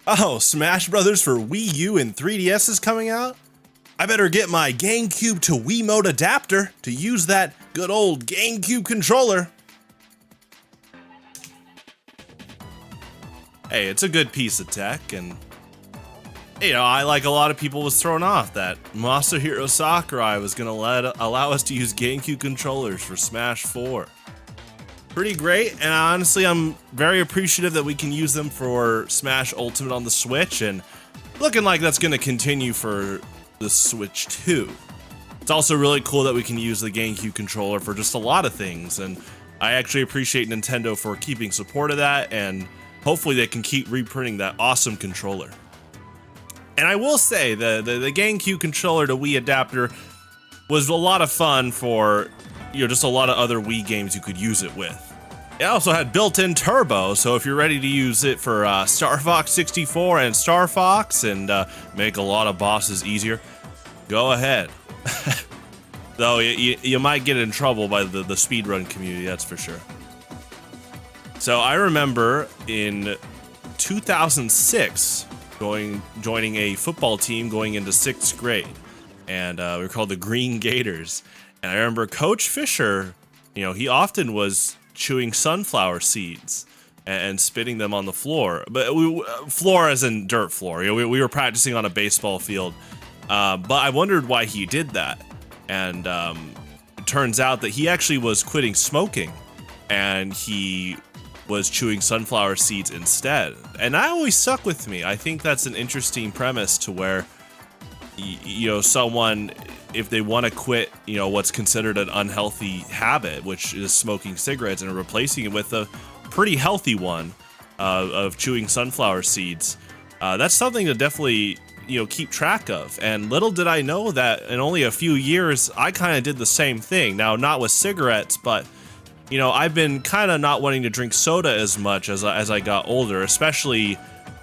Oh, Smash Brothers for Wii U and 3DS is coming out? I better get my GameCube to Wiimote adapter to use that good old GameCube controller. Hey, it's a good piece of tech, and I like a lot of people was thrown off that Masahiro Sakurai was gonna allow us to use GameCube controllers for Smash 4. Pretty great, and honestly, I'm very appreciative that we can use them for Smash Ultimate on the Switch, and looking like that's gonna continue for the Switch too. It's also really cool that we can use the GameCube controller for just a lot of things, and I actually appreciate Nintendo for keeping support of that, and hopefully they can keep reprinting that awesome controller. And I will say, the GameCube controller to Wii adapter was a lot of fun for, just a lot of other Wii games you could use it with. It also had built-in turbo, so if you're ready to use it for Star Fox 64 and Star Fox and make a lot of bosses easier, go ahead. Though you might get in trouble by the speedrun community, that's for sure. So I remember in 2006 joining a football team going into 6th grade, and we were called the Green Gators. And I remember Coach Fisher, he often was chewing sunflower seeds and spitting them on the floor, but floor as in dirt floor. We were practicing on a baseball field, but I wondered why he did that. And it turns out that he actually was quitting smoking, and he was chewing sunflower seeds instead. And that always stuck with me. I think that's an interesting premise to where, someone, if they want to quit, what's considered an unhealthy habit, which is smoking cigarettes, and replacing it with a pretty healthy one of chewing sunflower seeds, that's something to definitely, keep track of. And little did I know that in only a few years, I kind of did the same thing. Now, not with cigarettes, but I've been kind of not wanting to drink soda as much as I got older, especially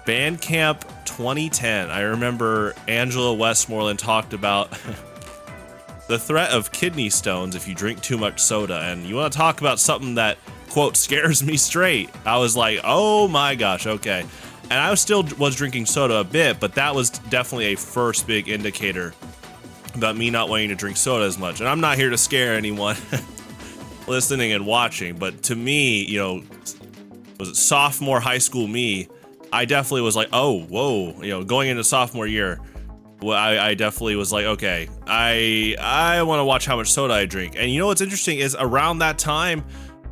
Bandcamp 2010. I remember Angela Westmoreland talked about the threat of kidney stones if you drink too much soda, and you want to talk about something that, quote, scares me straight. I was like, oh my gosh, okay. And I was drinking soda a bit, but that was definitely a first big indicator about me not wanting to drink soda as much. And I'm not here to scare anyone listening and watching, but to me, was it sophomore high school me, I definitely was like, oh, whoa, going into sophomore year, I definitely was like, okay, I want to watch how much soda I drink. And what's interesting is around that time,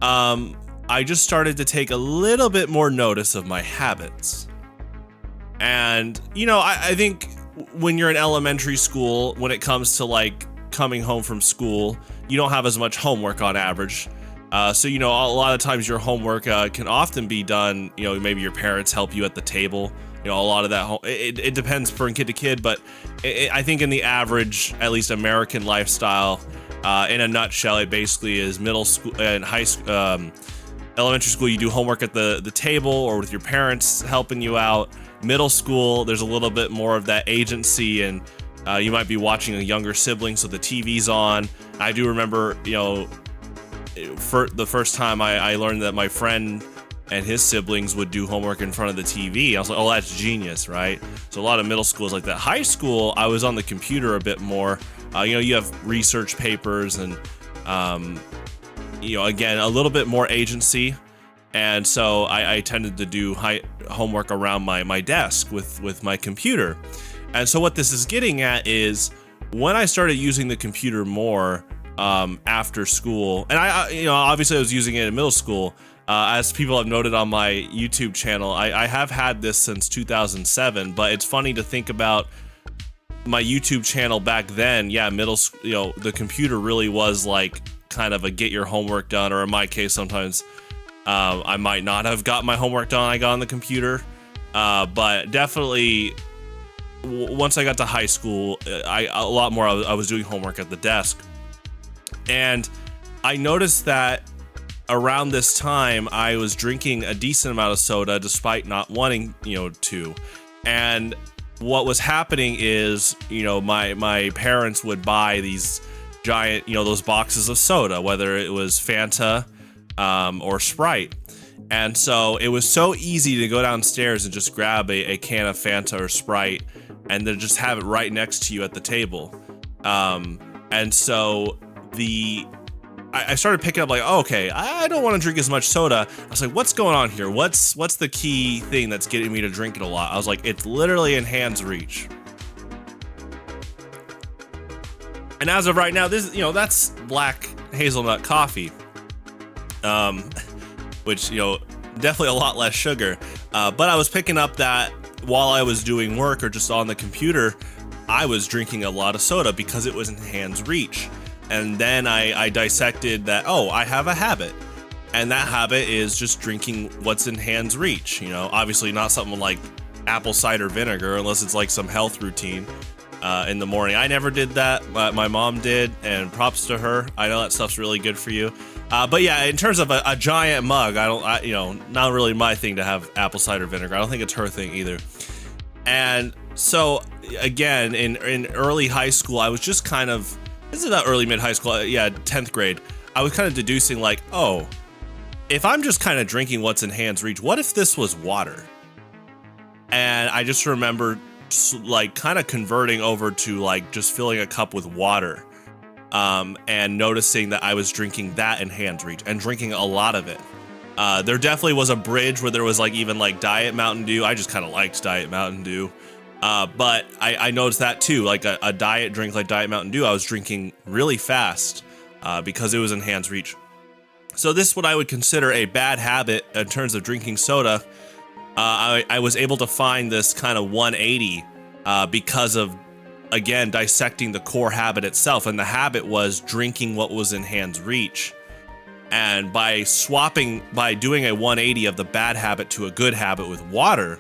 I just started to take a little bit more notice of my habits. And, I think when you're in elementary school, when it comes to like coming home from school, you don't have as much homework on average. So, a lot of times your homework can often be done, maybe your parents help you at the table. A lot of that, it depends from kid to kid, but I think in the average, at least American lifestyle, in a nutshell, it basically is middle school and elementary school, you do homework at the table or with your parents helping you out. Middle school, there's a little bit more of that agency, and you might be watching a younger sibling, so the TV's on. I do remember, for the first time I learned that my friend and his siblings would do homework in front of the TV. I was like, oh, that's genius, right? So a lot of middle school is like that. High school, I was on the computer a bit more. You have research papers and, again, a little bit more agency. And so I tended to do homework around my desk with my computer. And so what this is getting at is when I started using the computer more after school, and I obviously I was using it in middle school, as people have noted on my YouTube channel, I have had this since 2007, but it's funny to think about my YouTube channel back then. Yeah, middle school, the computer really was like kind of a get your homework done, or in my case, sometimes I might not have got my homework done. I got on the computer, but definitely once I got to high school, a lot more I was doing homework at the desk, and I noticed that around this time I was drinking a decent amount of soda despite not wanting to. And what was happening is my parents would buy these giant those boxes of soda, whether it was Fanta or Sprite, And so it was so easy to go downstairs and just grab a can of Fanta or Sprite and then just have it right next to you at the table. And so I started picking up like, oh, okay, I don't want to drink as much soda. I was like, what's going on here? What's the key thing that's getting me to drink it a lot? I was like, it's literally in hand's reach. And as of right now, this, that's black hazelnut coffee. Which, definitely a lot less sugar. But I was picking up that while I was doing work or just on the computer, I was drinking a lot of soda because it was in hand's reach. And then I dissected that, I have a habit. And that habit is just drinking what's in hand's reach. Obviously not something like apple cider vinegar unless it's like some health routine in the morning. I never did that. My mom did, and props to her. I know that stuff's really good for you. But yeah, in terms of a giant mug, not really my thing to have apple cider vinegar. I don't think it's her thing either. And so again, in early high school, I was just kind of, this is not early mid high school, 10th grade. I was kind of deducing like, if I'm just kind of drinking what's in hand's reach, what if this was water? And I just remember like kind of converting over to like just filling a cup with water. And noticing that I was drinking that in hand's reach and drinking a lot of it. There definitely was a bridge where there was like even like Diet Mountain Dew. I just kind of liked Diet Mountain Dew. But I noticed that too, like a diet drink like Diet Mountain Dew, I was drinking really fast because it was in hand's reach. So this is what I would consider a bad habit in terms of drinking soda. I was able to find this kind of 180 because of, again, dissecting the core habit itself. And the habit was drinking what was in hand's reach. And by doing a 180 of the bad habit to a good habit with water,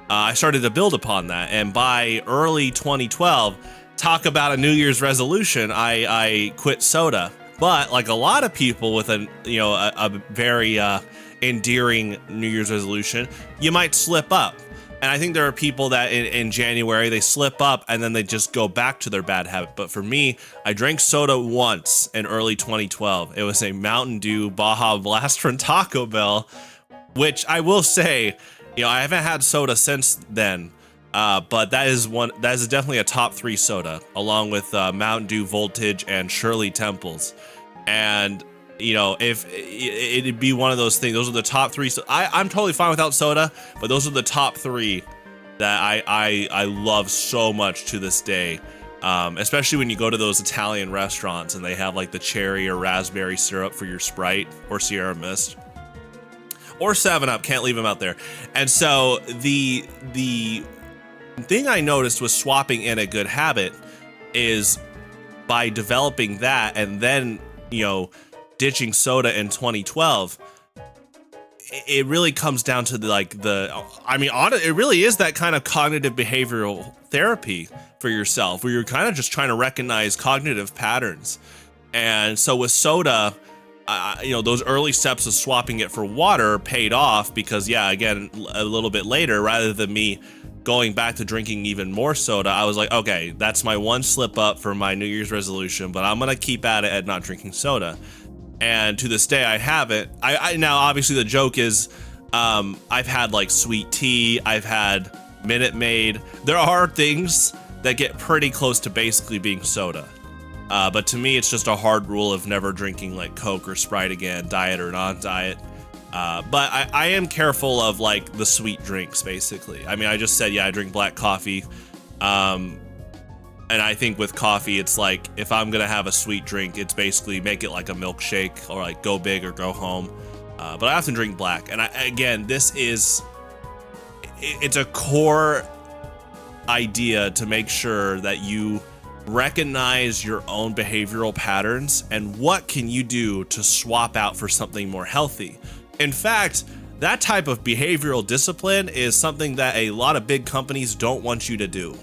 I started to build upon that. And by early 2012, talk about a New Year's resolution, I quit soda. But like a lot of people with a very endearing New Year's resolution, you might slip up. And I think there are people that in January, they slip up and then they just go back to their bad habit. But for me, I drank soda once in early 2012. It was a Mountain Dew Baja Blast from Taco Bell, which I will say, I haven't had soda since then. But that is definitely a top 3 soda, along with Mountain Dew Voltage and Shirley Temples. And if it'd be one of those things, those are the top 3. So I'm totally fine without soda, but those are the top 3 that I love so much to this day. Especially when you go to those Italian restaurants and they have like the cherry or raspberry syrup for your Sprite or Sierra Mist or 7-Up. Can't leave them out there. And so the thing I noticed was swapping in a good habit is by developing that and then, ditching soda in 2012, it really comes down to it really is that kind of cognitive behavioral therapy for yourself, where you're kind of just trying to recognize cognitive patterns. And so with soda, those early steps of swapping it for water paid off because, again, a little bit later, rather than me going back to drinking even more soda, I was like, okay, that's my one slip up for my New Year's resolution, but I'm going to keep at it at not drinking soda. And to this day, I haven't. I now, obviously, the joke is I've had like sweet tea. I've had Minute Maid. There are things that get pretty close to basically being soda. But to me, it's just a hard rule of never drinking like Coke or Sprite again, diet or non-diet. But I am careful of like the sweet drinks, basically. I mean, I just said, I drink black coffee. And I think with coffee, it's like, if I'm going to have a sweet drink, it's basically make it like a milkshake or like go big or go home. But I often drink black. And again, it's a core idea to make sure that you recognize your own behavioral patterns and what can you do to swap out for something more healthy. In fact, that type of behavioral discipline is something that a lot of big companies don't want you to do.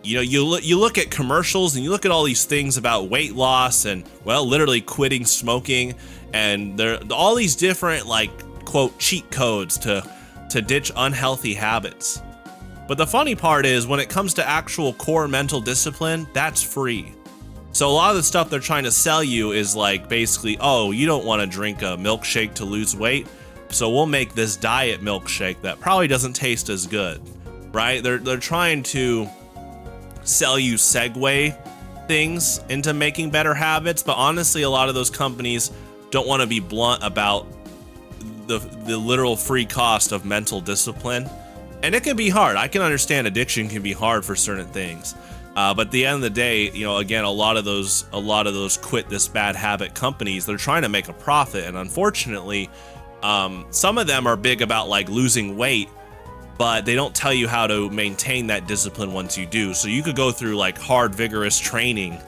You look at commercials and you look at all these things about weight loss and, well, literally quitting smoking, and there are all these different like quote cheat codes to ditch unhealthy habits. But the funny part is when it comes to actual core mental discipline, that's free. So a lot of the stuff they're trying to sell you is like basically, oh, you don't want to drink a milkshake to lose weight. so we'll make this diet milkshake that probably doesn't taste as good, right? They're trying to sell you segue things into making better habits, but honestly, a lot of those companies don't want to be blunt about the literal free cost of mental discipline. And it can be hard. I can understand addiction can be hard for certain things. But at the end of the day, you know, again, a lot of those quit this bad habit companies, they're trying to make a profit. And unfortunately, some of them are big about like losing weight, but they don't tell you how to maintain that discipline once you do. So you could go through like hard, vigorous training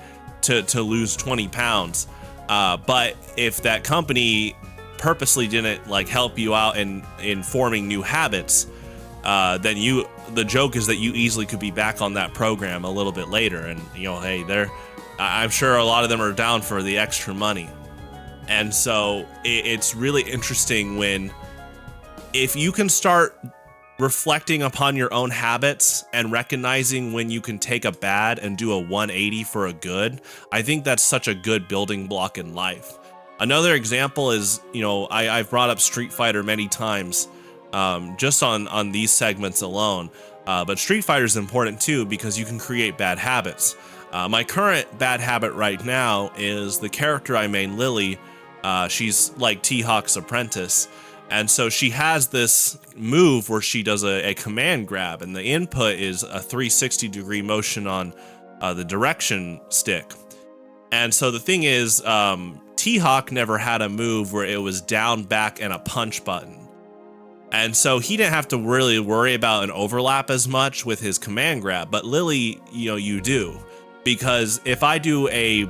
to lose 20 pounds. But if that company purposely didn't like help you out in forming new habits, then the joke is that you easily could be back on that program a little bit later. And, you know, hey, I'm sure a lot of them are down for the extra money. And so it's really interesting if you can start reflecting upon your own habits and recognizing when you can take a bad and do a 180 for a good. I think that's such a good building block in life. Another example is, you know, I've brought up Street Fighter many times, just on these segments alone. But Street Fighter is important too because you can create bad habits. My current bad habit right now is the character I main, Lily. She's like T-Hawk's apprentice. And so she has this move where she does a command grab, and the input is a 360 degree motion on the direction stick. And so the thing is, T-Hawk never had a move where it was down, back, and a punch button. And so he didn't have to really worry about an overlap as much with his command grab, but Lily, you know, you do. Because if I do a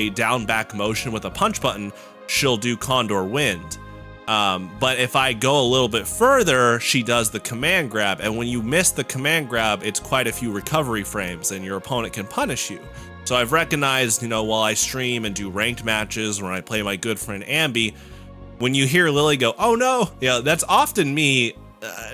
down back motion with a punch button, she'll do Condor Wind. But if I go a little bit further, she does the command grab. And when you miss the command grab, it's quite a few recovery frames and your opponent can punish you. So I've recognized, you know, while I stream and do ranked matches when I play my good friend Ambi, when you hear Lily go, oh no, yeah, that's often me.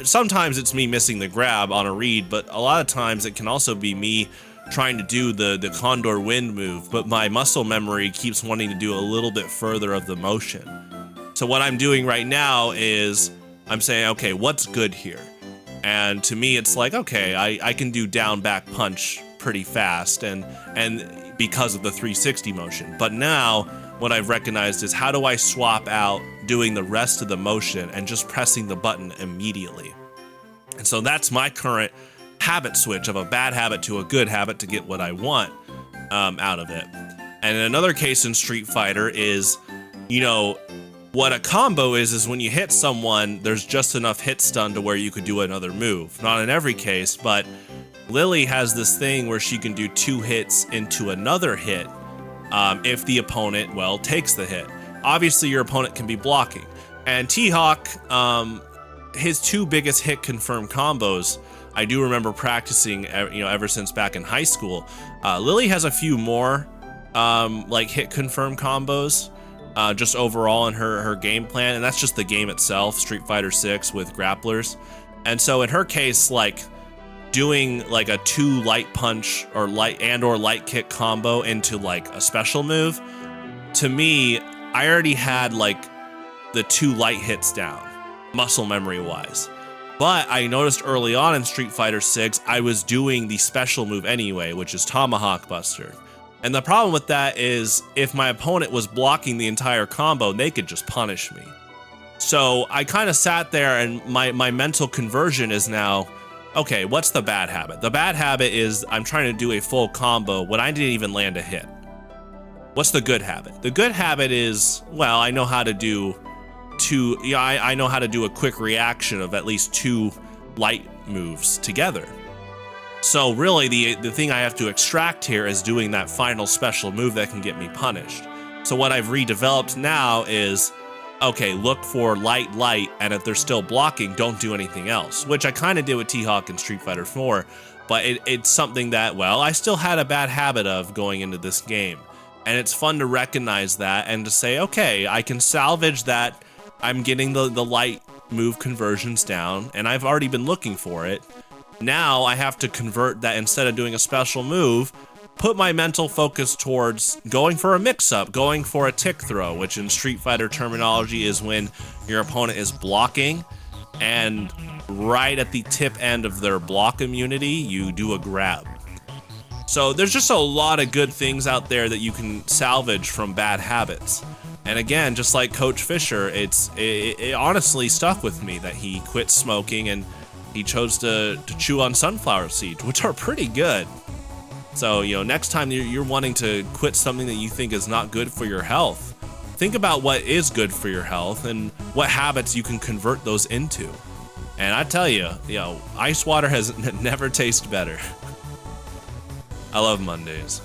Sometimes it's me missing the grab on a read, but a lot of times it can also be me trying to do the Condor Wind move, but my muscle memory keeps wanting to do a little bit further of the motion. So what I'm doing right now is I'm saying, okay, what's good here? And to me, it's like, okay, I can do down back punch pretty fast and because of the 360 motion. But now what I've recognized is how do I swap out doing the rest of the motion and just pressing the button immediately? And so that's my current habit switch of a bad habit to a good habit to get what I want out of it. And in another case in Street Fighter is, you know, what a combo is when you hit someone, there's just enough hit stun to where you could do another move. Not in every case, but Lily has this thing where she can do 2 hits into another hit if the opponent, well, takes the hit. Obviously, your opponent can be blocking. And T-Hawk, his 2 biggest hit confirmed combos, I do remember practicing, you know, ever since back in high school. Lily has a few more like hit confirmed combos. Just overall in her game plan, and that's just the game itself, Street Fighter 6 with grapplers. And so in her case, like doing like a 2 light punch or light kick combo into like a special move, to me, I already had like the 2 light hits down, muscle memory wise. But I noticed early on in Street Fighter 6, I was doing the special move anyway, which is Tomahawk Buster. And the problem with that is if my opponent was blocking the entire combo, they could just punish me. So I kind of sat there and my mental conversion is now, okay, what's the bad habit? The bad habit is I'm trying to do a full combo when I didn't even land a hit. What's the good habit? The good habit is, well, I know how to do I know how to do a quick reaction of at least 2 light moves together. So really the thing I have to extract here is doing that final special move that can get me punished. So what I've redeveloped now is, okay, look for light, and if they're still blocking, don't do anything else, which I kind of did with T-Hawk in Street Fighter 4, but it's something that, well, I still had a bad habit of going into this game. And it's fun to recognize that and to say, okay, I can salvage that. I'm getting the light move conversions down, and I've already been looking for it. Now I have to convert that. Instead of doing a special move, put my mental focus towards going for a mix-up, going for a tick throw, which in Street Fighter terminology is when your opponent is blocking, and right at the tip end of their block immunity, you do a grab. So there's just a lot of good things out there that you can salvage from bad habits. And again, just like Coach Fisher, it honestly stuck with me that he quit smoking and he chose to chew on sunflower seeds, which are pretty good. So, you know, next time you're wanting to quit something that you think is not good for your health, think about what is good for your health and what habits you can convert those into. And I tell you, ice water has never tasted better. I love Mondays.